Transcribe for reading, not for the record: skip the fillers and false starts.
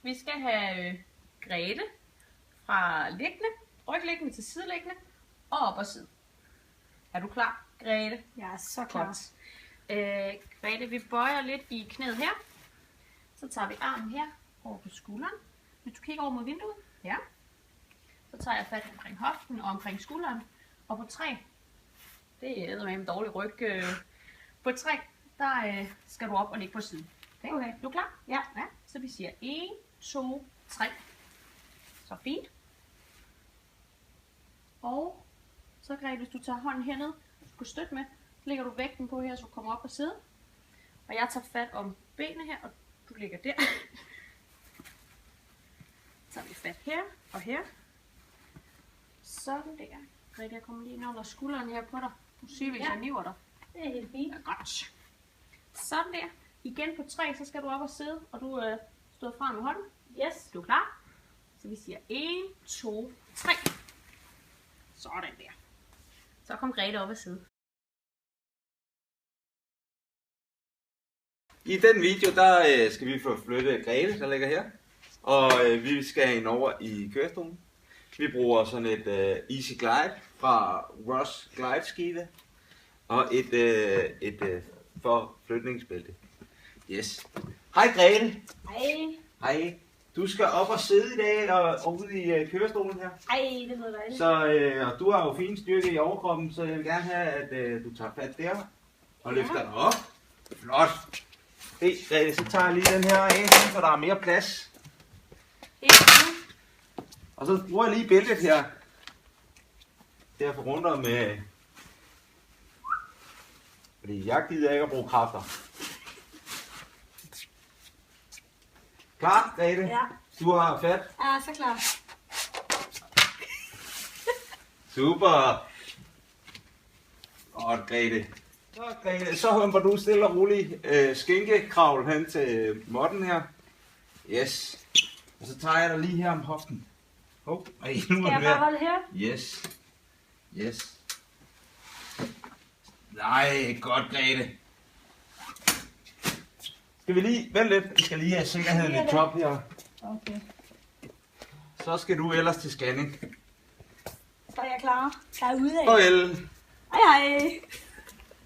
Vi skal have Grete fra rygliggende til sideliggende og op og side. Er du klar, Grete? Jeg er så klar. Godt. Grete, vi bøjer lidt i knæet her. Så tager vi armen her over på skulderen. Hvis du kigger over mod vinduet, ja. Så tager jeg fat omkring hoften og omkring skulderen. Og på 3, det er en dårlig ryg. På 3, der skal du op og ligge på siden. Okay. Du er klar? Ja. Så vi siger 1, 2, 3. Så fint. Og så Grete, hvis du tager hånden herned, du kan støtte med, så lægger du vægten på her, så du kommer op og sidde. Og jeg tager fat om benene her, og du ligger der. Så tager vi fat her og her. Sådan der. Grete, jeg kommer lige ind under skulderen her på dig. Du siger, hvis jeg niver dig. Det er helt fint. Ja, godt. Sådan der. Igen på 3, så skal du op og sidde, og du står frem med hånden. Yes. Du er klar? Så vi siger 1, 2, 3. Sådan der. Så kom Grete op og sidde. I den video, der skal vi få flyttet Grete, der ligger her. Og vi skal have hende over i kørestolen. Vi bruger sådan et Easy Glide fra Ross Glide skive. Og et forflytningsbælte. Yes. Hej Grete. Hej. Hej. Du skal op og sidde i dag og ude i kørestolen her. Ej, det er noget dejligt. Så du har jo fin styrke i overkroppen, så jeg vil gerne have, at du tager fat der og løfter dig op. Flot. Hey, Grete, så tager jeg lige den her af, så der er mere plads. Og så bruger jeg lige bæltet her. Derfor rundt om fordi jeg gider ikke at bruge kræfter. Klar, Grete? Ja. Du har fat. Jeg er så klar. Super. Godt, Grete. Så, Grete, så humper du stille og roligt skinkekravl hen til måtten her. Yes. Og så tager jeg dig lige her om hoften. Nu Skal jeg bare holde her? Yes. Yes. Nej, godt, Grete. Skal vi lige, vent lidt, vi skal lige have sikkerheden i top her. Okay. Så skal du ellers til scanning. Så er jeg klar. Jeg er ude af. Farvel. Hej hej.